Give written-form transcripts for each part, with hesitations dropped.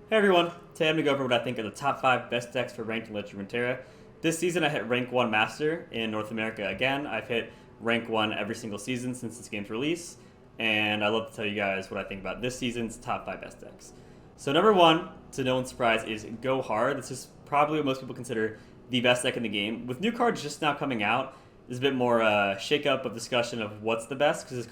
Hey everyone, today I'm going to go over what I think are the top 5 best decks for ranked in Runeterra. This season I hit rank 1 Master in North America again. I've hit rank 1 every single season since this game's release, and I'd love to tell you guys what I think about this season's top 5 best decks. So number 1, to no one's surprise, is Go Hard. This is probably what most people consider the best deck in the game. With new cards just now coming out, there's a bit more shake-up of discussion of what's the best, because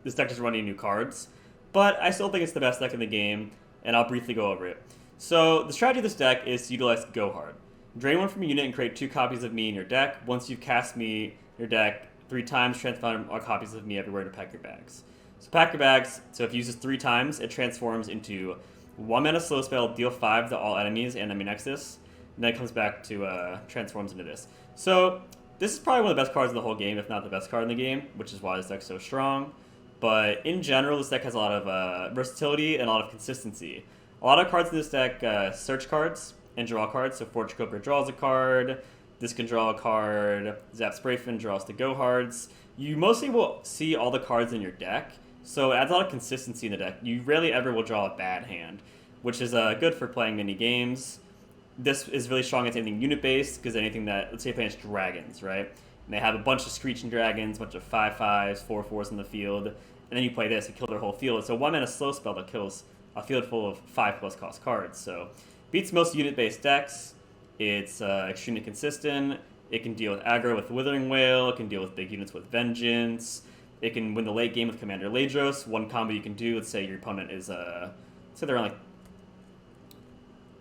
this deck doesn't run any new cards. But I still think it's the best deck in the game, and I'll briefly go over it. So the strategy of this deck is to utilize Go Hard. Drain one from a unit and create 2 copies of me in your deck. Once you've cast me in your deck 3 times, transform all copies of me everywhere to pack your bags. So pack your bags, so if you use this 3 times, it transforms into 1 mana slow spell, deal 5 to all enemies and enemy nexus, and then it comes back to transforms into this. So this is probably one of the best cards in the whole game, if not the best card in the game, which is why this deck's so strong. But in general, this deck has a lot of versatility and a lot of consistency. A lot of cards in this deck search cards and draw cards. So Forge Cooper draws a card, this can draw a card, Zap Sprayfin draws the Go Hards. You mostly will see all the cards in your deck, so it adds a lot of consistency in the deck. You rarely ever will draw a bad hand, which is good for playing mini games. This is really strong against anything unit-based, because anything that, let's say you're playing dragons, right? And they have a bunch of Screeching Dragons, a bunch of 5/5s, 4/4s in the field, and then you play this, it kills their whole field. It's a 1 mana slow spell that kills a field full of 5+ cost cards. So beats most unit-based decks. It's extremely consistent. It can deal with aggro with Withering Wail. It can deal with big units with Vengeance. It can win the late game with Commander Ladros. One combo you can do, let's say your opponent is, say they're on like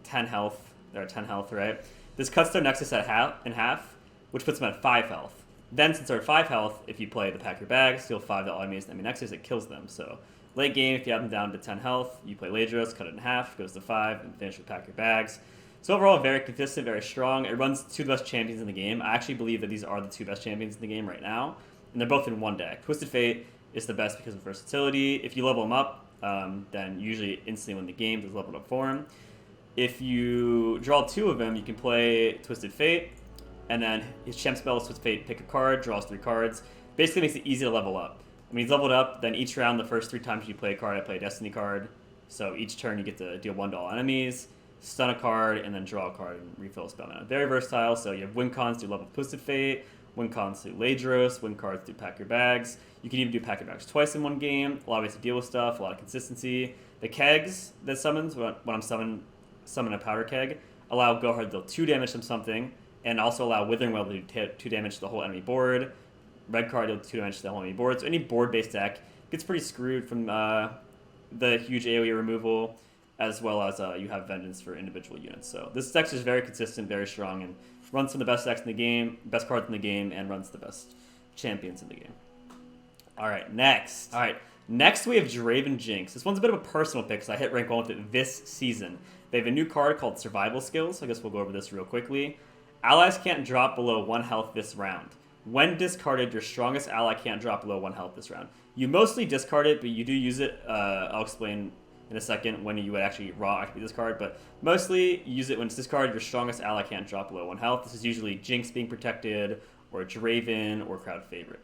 10 health. They're at 10 health, right? This cuts their Nexus in half, which puts them at 5 health. Then, since they're at 5 health, if you play the Pack Your Bags, steal 5 to all enemies and enemy nexus, it kills them. So late game, if you have them down to 10 health, you play Ladros, cut it in half, goes to 5, and finish with Pack Your Bags. So overall, very consistent, very strong. It runs 2 of the best champions in the game. I actually believe that these are the 2 best champions in the game right now, and they're both in one deck. Twisted Fate is the best because of versatility. If you level them up, then usually instantly win the game. There's leveled up form. If you draw 2 of them, you can play Twisted Fate, and then his champ spell is Twisted Fate, pick a card, draws 3 cards. Basically makes it easy to level up. When he's leveled up, then each round, the first 3 times you play a card, I play a Destiny card. So each turn you get to deal 1 to all enemies, stun a card, and then draw a card and refill a spell mana. Very versatile, so you have win cons to level Twisted Fate, win cons to Ladros, win cards to Pack Your Bags. You can even do Pack Your Bags twice in one game, a lot of ways to deal with stuff, a lot of consistency. The kegs that summons, when I'm summon a powder keg, allow Go Hard to deal 2 damage from something, and also allow Withering Well to do 2 damage to the whole enemy board. Red card deal 2 damage to the whole enemy board. So any board-based deck gets pretty screwed from the huge AoE removal, as well as you have Vengeance for individual units. So this deck is very consistent, very strong, and runs some of the best decks in the game, best cards in the game, and runs the best champions in the game. Alright, next we have Draven Jinx. This one's a bit of a personal pick, because I hit rank 1 with it this season. They have a new card called Survival Skills, so I guess we'll go over this real quickly. Allies can't drop below 1 health this round. When discarded, your strongest ally can't drop below 1 health this round. You mostly discard it, but you do use it. I'll explain in a second when you would actually raw activate this card, but mostly you use it when it's discarded, your strongest ally can't drop below 1 health. This is usually Jinx being protected, or Draven, or Crowd Favorite.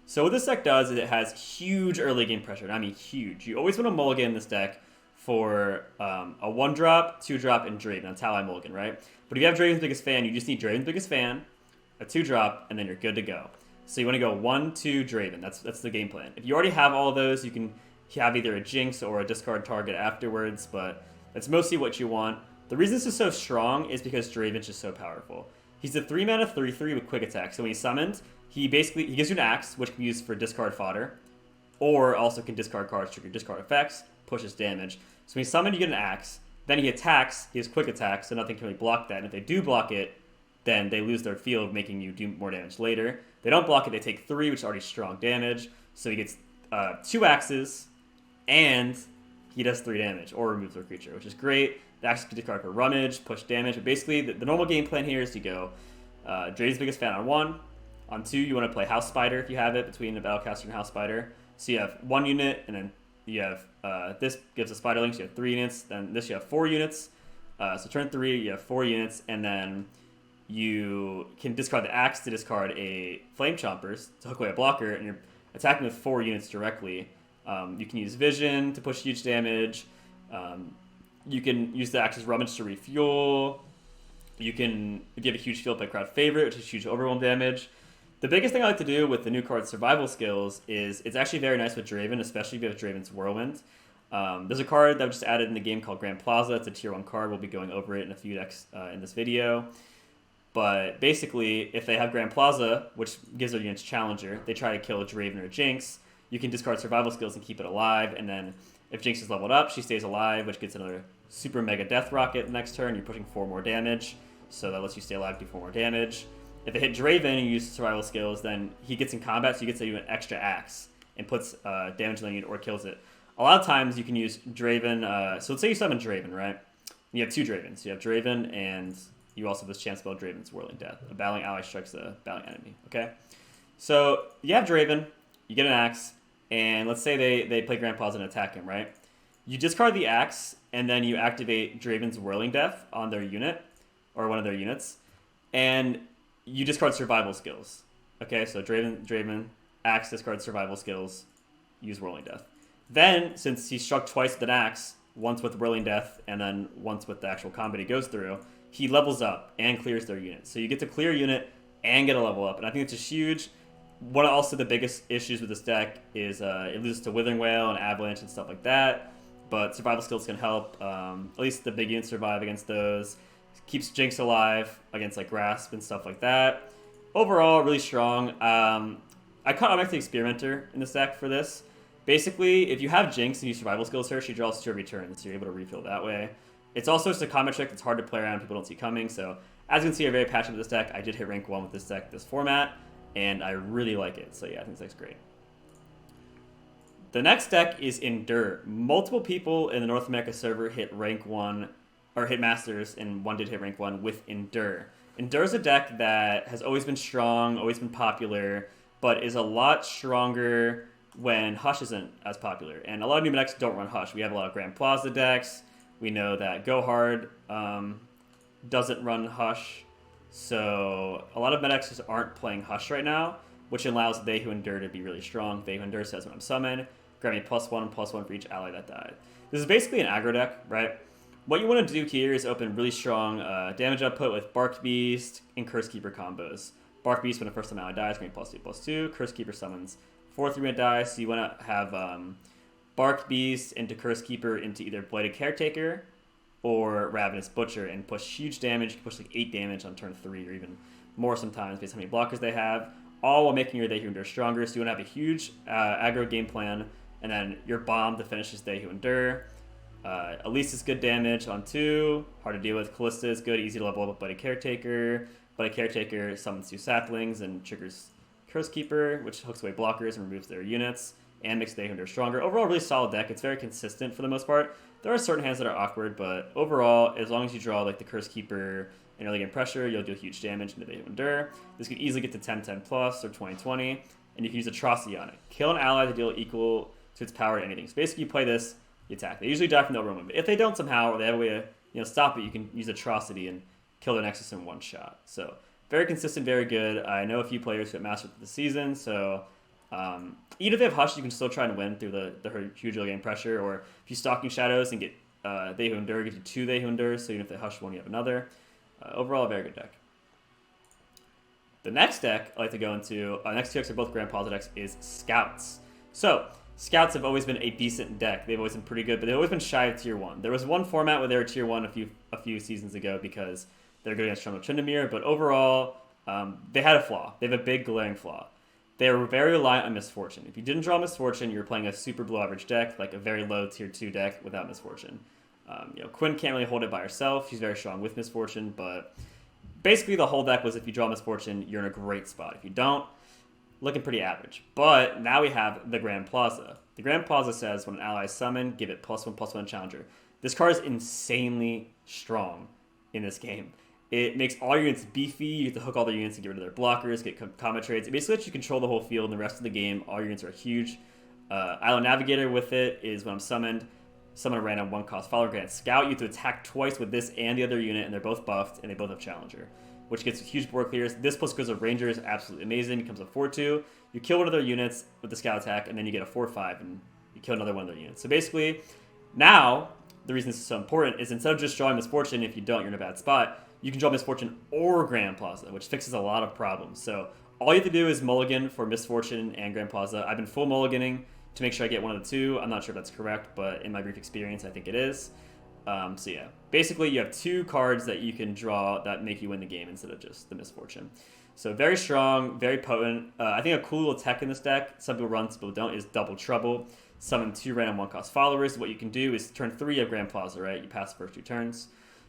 So what this deck does is it has huge early game pressure, and I mean huge. You always want to mulligan in this deck for a 1-drop, 2-drop, and Draven. That's how I mulligan, right? But if you have Draven's Biggest Fan, you just need Draven's Biggest Fan, a 2-drop, and then you're good to go. So you want to go 1, 2, Draven. That's the game plan. If you already have all of those, you can have either a Jinx or a discard target afterwards, but that's mostly what you want. The reason this is so strong is because Draven's just so powerful. He's a 3-mana 3/3 with quick attack. So when he's summoned, he gives you an axe, which can be used for discard fodder, or also can discard cards, trigger discard effects, pushes damage. So when he's summoned, you get an axe. Then he attacks, he has quick attack, so nothing can really block that. And if they do block it, then they lose their field, making you do more damage later. They don't block it, they take 3, which is already strong damage. So he gets 2 axes, and he does 3 damage, or removes their creature, which is great. The axe can discard for rummage, push damage. But basically, the normal game plan here is to go Draven's Biggest Fan on 1. On 2, you want to play House Spider if you have it, between the Battlecaster and House Spider. So you have 1 unit, and then you have this gives a Spider Link, so you have 3 units. Then this you have 4 units. So turn 3, you have 4 units, and then you can discard the axe to discard a Flame Chompers to hook away a blocker, and you're attacking with 4 units directly. You can use Vision to push huge damage. You can use the Axe's Rummage to refuel. You can give a huge field by crowd favorite, which is huge overwhelm damage. The biggest thing I like to do with the new card survival skills is it's actually very nice with Draven, especially if you have Draven's Whirlwind. There's a card that was just added in the game called Grand Plaza. It's a tier 1 card. We'll be going over it in a few decks in this video. But basically, if they have Grand Plaza, which gives their units Challenger, they try to kill a Draven or a Jinx, you can discard survival skills and keep it alive. And then if Jinx is leveled up, she stays alive, which gets another super mega death rocket next turn. You're pushing 4 more damage, so that lets you stay alive, do 4 more damage. If they hit Draven and you use survival skills, then he gets in combat, so he gets to do an extra axe and puts damage on the unit or kills it. A lot of times you can use Draven. So let's say you summon Draven, right? You have 2 Dravens. You have Draven, and you also have this chance spell Draven's Whirling Death. A battling ally strikes a battling enemy. Okay, so you have Draven, you get an axe, and let's say they play Grand Plaza and attack him, right? You discard the axe, and then you activate Draven's Whirling Death on their unit, or one of their units, and you discard survival skills. Okay, so Draven, axe, discard survival skills, use Whirling Death. Then, since he struck twice with an axe, once with Whirling Death, and then once with the actual combat he goes through, he levels up and clears their unit. So you get to clear a unit and get a level up, and I think it's just huge. One of also the biggest issues with this deck is it loses to Withering Wail and Avalanche and stuff like that, but survival skills can help. At least the big units survive against those. Keeps Jinx alive against like Grasp and stuff like that. Overall, really strong. I caught Automatic Experimenter in this deck for this. Basically, if you have Jinx and you survival skills her, she draws 2 every turn, so you're able to refill that way. It's also just a combat trick that's hard to play around, people don't see coming, so as you can see, I'm very passionate with this deck. I did hit rank 1 with this deck, this format, and I really like it, so yeah, I think this deck's great. The next deck is Endure. Multiple people in the North America server hit rank 1, or hit Masters, and one did hit rank 1 with Endure. Endure is a deck that has always been strong, always been popular, but is a lot stronger when Hush isn't as popular. And a lot of new decks don't run Hush. We have a lot of Grand Plaza decks. We know that Go Hard doesn't run Hush. So a lot of decks just aren't playing Hush right now, which allows They Who Endure to be really strong. They Who Endure says when I'm summoned, grant me +1/+1 for each ally that died. This is basically an aggro deck, right? What you want to do here is open really strong damage output with Bark Beast and Curse Keeper combos. Bark Beast, when the first ally dies, grant me +2/+2. Curse Keeper summons 4 3-minute dice, so you want to have Bark Beast into Curse Keeper into either Bladed Caretaker or Ravenous Butcher and push huge damage. You can push like 8 damage on turn 3 or even more sometimes based on how many blockers they have, all while making your They Who Endure stronger. So you want to have a huge aggro game plan, and then your bomb to finish is They Who Endure. Elise is good damage on 2, hard to deal with. Callista is good, easy to level up with Bladed Caretaker. Bladed Caretaker summons 2 saplings and triggers Curse Keeper, which hooks away blockers and removes their units, and makes They Who Endure stronger. Overall, really solid deck. It's very consistent for the most part. There are certain hands that are awkward, but overall, as long as you draw like the Curse Keeper and early game pressure, you'll do huge damage into They Who Endure. This could easily get to 10-10 plus or 20-20, and you can use Atrocity on it. Kill an ally to deal equal to its power to anything. So basically, you play this, you attack. They usually die from the overwhelm, but if they don't somehow, or they have a way to stop it, you can use Atrocity and kill their Nexus in one shot. So very consistent, very good. I know a few players who have mastered this season, so even if they have Hush, you can still try and win through the huge early game pressure, or if you Stalking Shadows and get They Who Endure, gives you 2 They Who Endure, so even if they Hush one, you have another. Overall, a very good deck. The next deck I like to go into, next 2 decks are both Grand Plaza decks, is Scouts. So, Scouts have always been a decent deck. They've always been pretty good, but they've always been shy of Tier 1. There was one format where they were Tier 1 a few seasons ago because they're good against Trundle Tryndamere, but overall, they had a flaw. They have a big glaring flaw. They were very reliant on Misfortune. If you didn't draw Misfortune, you were playing a super below average deck, like a very low Tier 2 deck without Misfortune. Quinn can't really hold it by herself. She's very strong with Misfortune, but basically the whole deck was if you draw Misfortune, you're in a great spot. If you don't, looking pretty average. But now we have the Grand Plaza. The Grand Plaza says when an ally is summoned, give it +1/+1 Challenger. This card is insanely strong in this game. It makes all your units beefy. You have to hook all their units to get rid of their blockers, get combat trades. It basically lets you control the whole field and the rest of the game. All your units are huge. Island Navigator with it is when I'm summoned. Summon a random 1-cost follower, grant Scout. You have to attack twice with this and the other unit, and they're both buffed, and they both have Challenger, which gets huge board clears. This plus goes of Ranger is absolutely amazing. It becomes a 4/2. You kill one of their units with the Scout attack, and then you get a 4/5, and you kill another one of their units. So basically, now the reason this is so important is instead of just drawing Misfortune, if you don't, you're in a bad spot, you can draw Misfortune or Grand Plaza, which fixes a lot of problems. So all you have to do is mulligan for Misfortune and Grand Plaza. I've been full mulliganing to make sure I get one of the two. I'm not sure if that's correct, but in my brief experience, I think it is. So yeah, basically you have 2 cards that you can draw that make you win the game instead of just the Misfortune. So very strong, very potent. I think a cool little tech in this deck, some people run, some people don't, is Double Trouble. Summon 2 random 1-cost followers. What you can do is turn 3 of Grand Plaza, right? You pass the first 2 turns.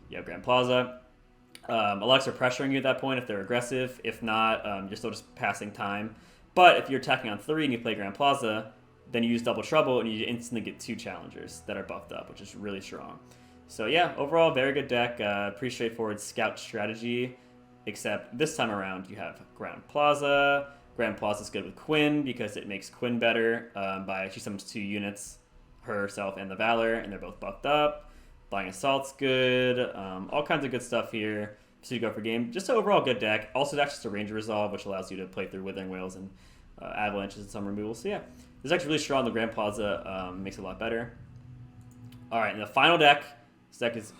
You have Grand Plaza. Alexa are pressuring you at that point if they're aggressive. If not, you're still just passing time. But if you're attacking on 3 and you play Grand Plaza, then you use Double Trouble and you instantly get 2 challengers that are buffed up, which is really strong. So yeah, overall, very good deck. Pretty straightforward scout strategy, except this time around you have Grand Plaza. Grand Plaza is good with Quinn because it makes Quinn better she summons 2 units, herself and the Valor, and they're both buffed up. Flying Assault's good. All kinds of good stuff here. So you go for game. Just an overall good deck. Also, access to Ranger Resolve, which allows you to play through Withering Whales and Avalanches and some removals. So yeah, this deck's really strong. The Grand Plaza makes it a lot better. All right, and the final deck. This deck is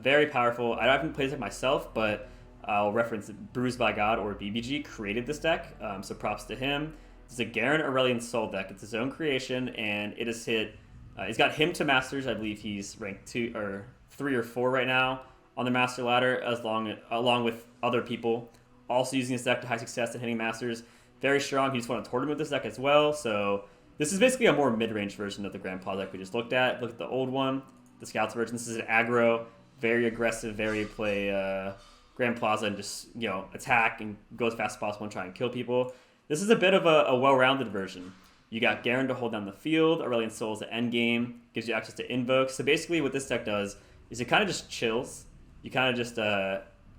very powerful. I haven't played this deck myself, but I'll reference Bruised by God, or BBG, created this deck, so props to him. It's a Garen Aurelian Soul deck. It's his own creation, and it has hit... he's got him to Masters. I believe he's ranked 2 or 3 or 4 right now on the Master ladder, along with other people also using this deck to high success and hitting Masters. Very strong. He just won a tournament with this deck as well, so this is basically a more mid-range version of the Grand Plaza deck we just looked at. Look at the old one, the Scouts version. This is an aggro, very aggressive, very play... Grand Plaza and just, attack and go as fast as possible and try and kill people. This is a bit of a well-rounded version. You got Garen to hold down the field, Aurelian Soul is the end game, gives you access to invokes. So basically what this deck does is it kind of just chills. You kind of just,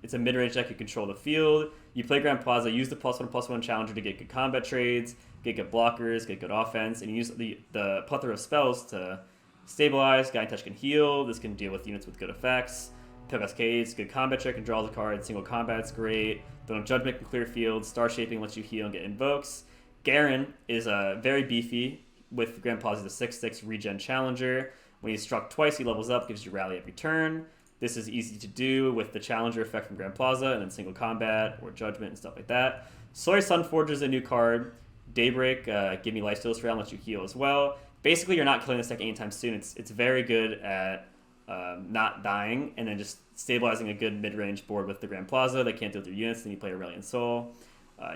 it's a mid-range deck, you control the field. You play Grand Plaza, use the +1/+1 challenger to get good combat trades, get good blockers, get good offense, and you use the plethora of spells to stabilize. Guiding Touch can heal, this can deal with units with good effects. Cascades, good combat check and draws a card. Single combat's great. Don't Judgment can clear field. Star Shaping lets you heal and get invokes. Garen is very beefy with Grand Plaza, the 6/6 regen challenger. When he's struck twice, he levels up, gives you rally every turn. This is easy to do with the challenger effect from Grand Plaza and then single combat or judgment and stuff like that. Sorry Sunforger is a new card. Daybreak, give me lifesteals for round, lets you heal as well. Basically, you're not killing this deck anytime soon. It's very good at not dying, and then just stabilizing a good mid-range board with the Grand Plaza. They can't deal with their units, then you play Aurelian Soul.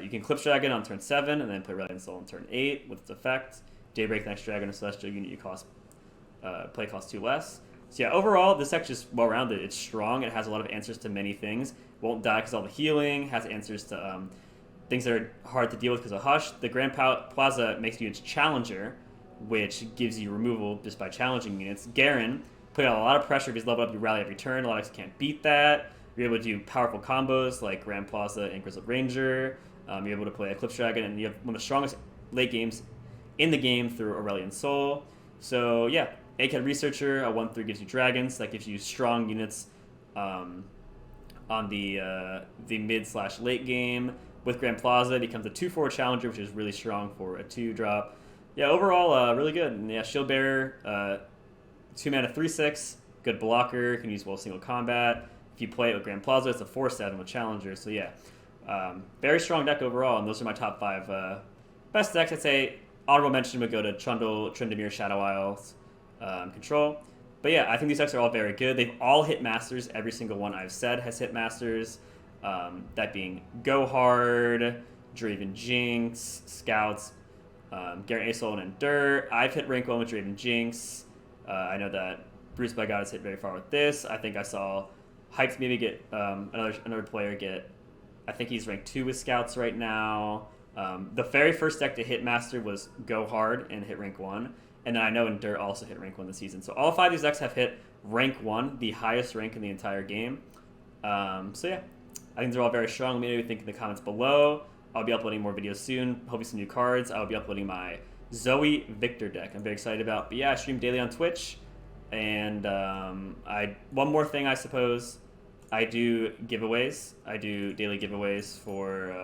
You can Clip Dragon on turn 7, and then play Aurelian Soul on turn 8 with its effect. Daybreak, next Dragon, or Celestial unit you play cost 2 less. So yeah, overall, this deck's just well-rounded. It's strong, it has a lot of answers to many things. Won't die because all the healing, has answers to things that are hard to deal with because of Hush. The Grand Plaza makes you its challenger, which gives you removal just by challenging units. Garen, put out a lot of pressure. If he's leveled up, you rally every turn. A lot of decks can't beat that. You're able to do powerful combos like Grand Plaza and Grizzled Ranger. You're able to play Eclipse Dragon, and you have one of the strongest late games in the game through Aurelian Soul. So yeah, ACAD Researcher, a 1/3 gives you dragons. That gives you strong units on the mid/late game. With Grand Plaza, it becomes a 2/4 challenger, which is really strong for a 2-drop. Yeah, overall, really good. And yeah, Shield Bearer, 2 mana 3/6, good blocker, can use single combat. If you play it with Grand Plaza, it's a 4/7 with Challenger. So yeah, very strong deck overall, and those are my top 5 best decks. I'd say honorable mention would go to Trundle, Tryndamere, Shadow Isles, Control. But yeah, I think these decks are all very good. They've all hit Masters. Every single one I've said has hit Masters. That being Go Hard, Draven Jinx, Scouts, Garen Asol, and Endure. I've hit rank 1 with Draven Jinx. I know that Bruised by God has hit very far with this. I think I saw Hypes maybe get another player get, I think he's ranked 2 with Scouts right now. The very first deck to hit Master was Go Hard and hit rank 1. And then I know Endure also hit rank 1 this season. So all 5 of these decks have hit rank 1, the highest rank in the entire game. So yeah, I think they're all very strong. Let me know what you think in the comments below. I'll be uploading more videos soon. Hopefully some new cards. I'll be uploading my Zoe Victor deck I'm very excited about. But yeah, I stream daily on Twitch. And one more thing, I suppose. I do giveaways. I do daily giveaways for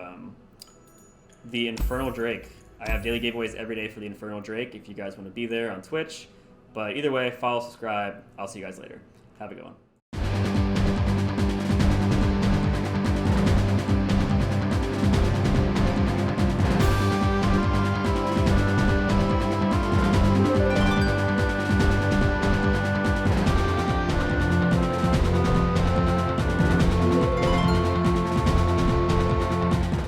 the Infernal Drake. I have daily giveaways every day for the Infernal Drake if you guys want to be there on Twitch. But either way, follow, subscribe. I'll see you guys later. Have a good one.